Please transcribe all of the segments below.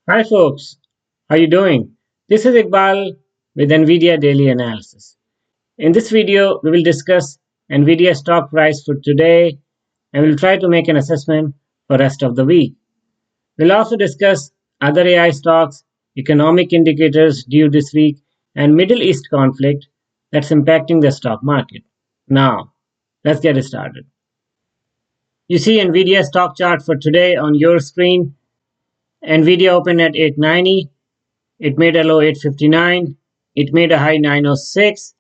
Hi folks, how you doing? This is Iqbal with NVIDIA Daily Analysis. In this video, we will discuss NVIDIA stock price for today and we'll try to make an assessment for rest of the week. We'll also discuss other AI stocks, economic indicators due this week, and Middle East conflict that's impacting the stock market. Now, let's get started. You see NVIDIA stock chart for today on your screen. NVIDIA opened at 890. It made a low 859, it made a high 906,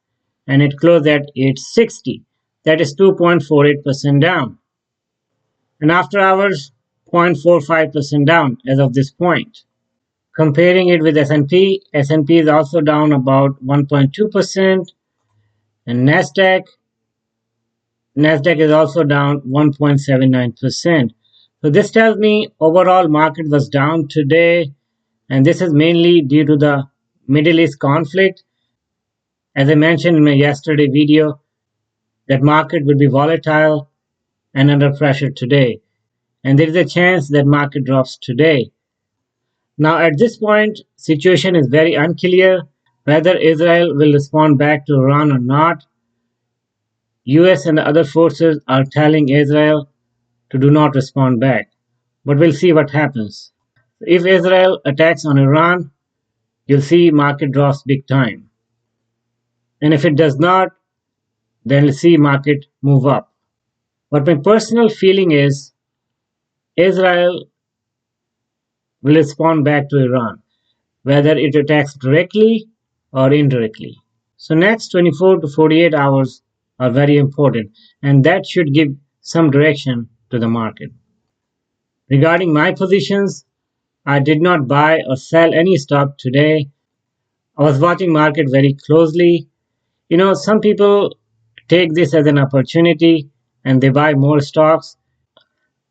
and it closed at 860. That is 2.48% down. And after hours, 0.45% down as of this point. Comparing it with S&P, S&P is also down about 1.2%, and Nasdaq is also down 1.79%. So this tells me overall market was down today, and this is mainly due to the Middle East conflict. As I mentioned in my yesterday video, that market will be volatile and under pressure today, and there is a chance that market drops today. Now at this point, situation is very unclear whether Israel will respond back to Iran or not. US and the other forces are telling Israel to do not respond back, but we'll see what happens. If Israel attacks on Iran, you'll see market drops big time. And if it does not, then we'll see market move up. But my personal feeling is Israel will respond back to Iran, whether it attacks directly or indirectly. So next 24 to 48 hours are very important, and that should give some direction to the market. Regarding my positions, I did not buy or sell any stock today. I was watching market very closely. Some people take this as an opportunity and they buy more stocks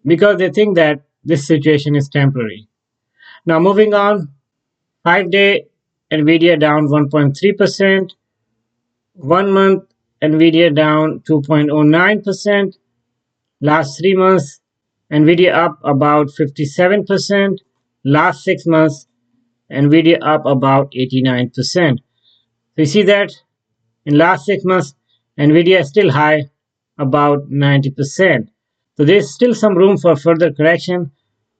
because they think that this situation is temporary. Now moving on, 5-day Nvidia down 1.3%, 1 month Nvidia down 2.09%, last 3 months Nvidia up about 57%, last 6 months Nvidia up about 89%. So you see that in last 6 months Nvidia is still high about 90%. So there's still some room for further correction.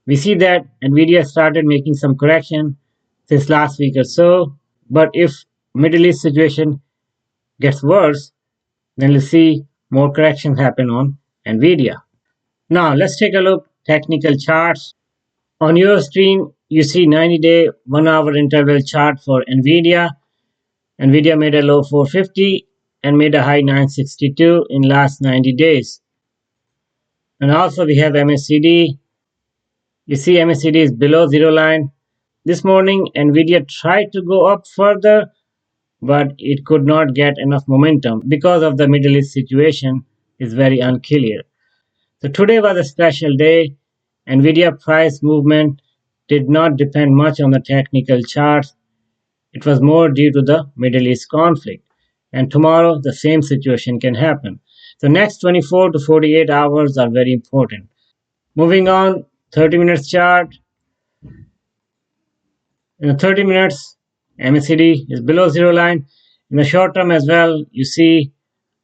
We see that Nvidia started making some correction since last week or so, but if Middle East situation gets worse, then we'll see more correction happen on Nvidia. Now let's take a look technical charts. On your screen, you see 90-day 1-hour interval chart for Nvidia. Nvidia made a low 450 and made a high 962 in last 90 days. And also we have MACD. You see MACD is below zero line. This morning Nvidia tried to go up further, but it could not get enough momentum because of the Middle East situation is very unclear. So today was a special day. Nvidia price movement did not depend much on the technical charts. It was more due to the Middle East conflict. And tomorrow the same situation can happen. The next 24 to 48 hours are very important. Moving on, 30 minutes chart. In the 30 minutes, MACD is below zero line. In the short term as well, you see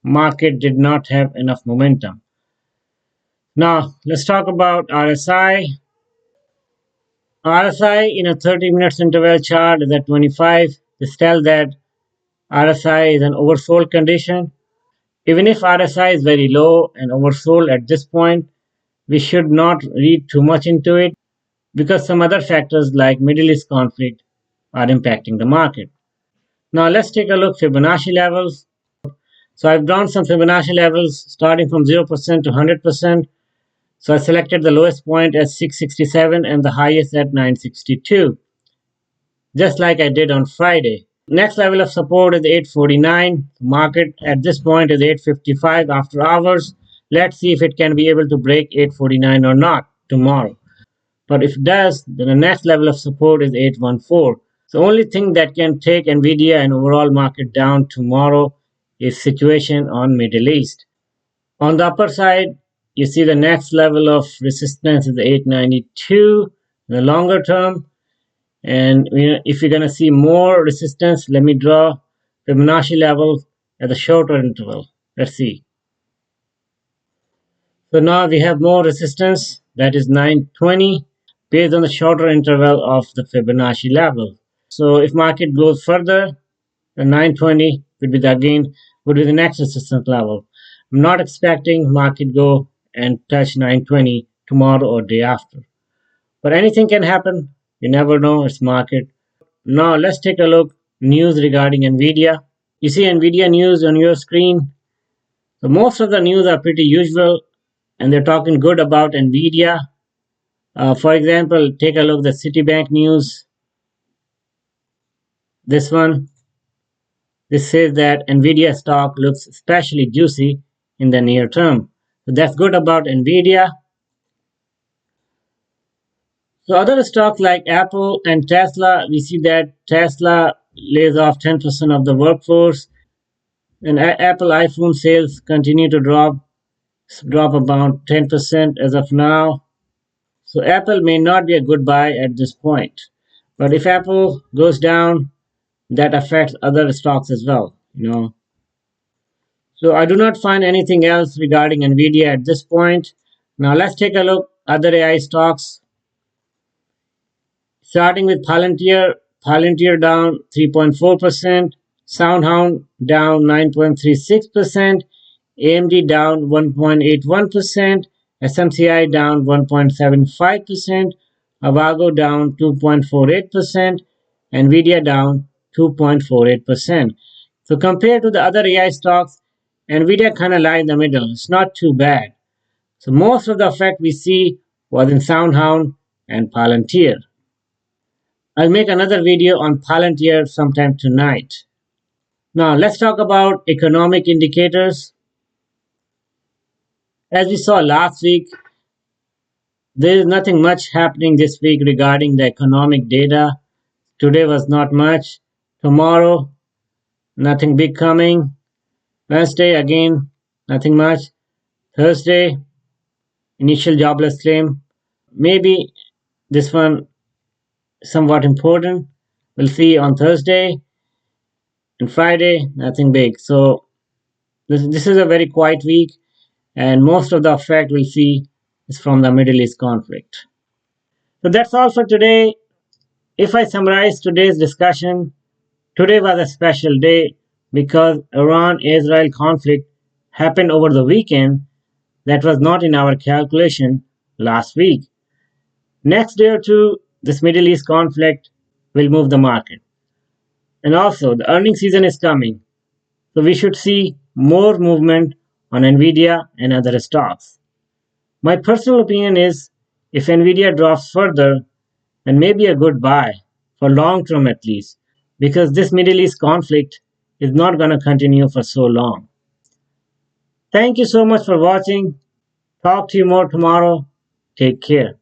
market did not have enough momentum. Now, let's talk about RSI. RSI in a 30 minutes interval chart is at 25. This tells that RSI is an oversold condition. Even if RSI is very low and oversold at this point, we should not read too much into it because some other factors like Middle East conflict are impacting the market. Now let's take a look at Fibonacci levels. So I've drawn some Fibonacci levels starting from 0% to 100%. So I selected the lowest point at 667 and the highest at 962, just like I did on Friday. Next level of support is 849. Market at this point is 855 after hours. Let's see if it can be able to break 849 or not tomorrow. But if it does, then the next level of support is 814. The only thing that can take Nvidia and overall market down tomorrow is situation on Middle East. On the upper side, you see the next level of resistance is 892 in the longer term. And if you're going to see more resistance, let me draw Fibonacci level at the shorter interval. Let's see. So now we have more resistance, that is 920, based on the shorter interval of the Fibonacci level. So if market goes further, then 920 would be the next resistance level. I'm not expecting market go and touch 920 tomorrow or day after. But anything can happen. You never know. It's market. Now let's take a look news regarding Nvidia. You see Nvidia news on your screen. So most of the news are pretty usual, and they're talking good about Nvidia. For example, take a look at the Citibank news. This one. This says that Nvidia stock looks especially juicy in the near term. So that's good about Nvidia. So other stocks like Apple and Tesla, we see that Tesla lays off 10% of the workforce, and Apple iPhone sales continue to drop about 10% as of now. So Apple may not be a good buy at this point. But if Apple goes down, that affects other stocks as well. So I do not find anything else regarding Nvidia at this point. Now let's take a look at other AI stocks. Starting with Palantir down 3.4%, SoundHound down 9.36%, AMD down 1.81%, SMCI down 1.75%, Avago down 2.48%, Nvidia down 2.48%. So compared to the other AI stocks, Nvidia kind of lie in the middle. It's not too bad. So most of the effect we see was in SoundHound and Palantir. I'll make another video on Palantir sometime tonight. Now let's talk about economic indicators. As we saw last week, there is nothing much happening this week regarding the economic data. Today was not much. Tomorrow, nothing big coming. Wednesday, again, nothing much. Thursday, initial jobless claim. Maybe this one somewhat important. We'll see on Thursday. And Friday, nothing big. So this is a very quiet week, and most of the effect we'll see is from the Middle East conflict. So that's all for today. If I summarize today's discussion, today was a special day because Iran-Israel conflict happened over the weekend that was not in our calculation last week. Next day or two, this Middle East conflict will move the market. And also, the earning season is coming, so we should see more movement on Nvidia and other stocks. My personal opinion is if Nvidia drops further, then maybe a good buy, for long term at least, because this Middle East conflict is not going to continue for so long. Thank you so much for watching. Talk to you more tomorrow. Take care.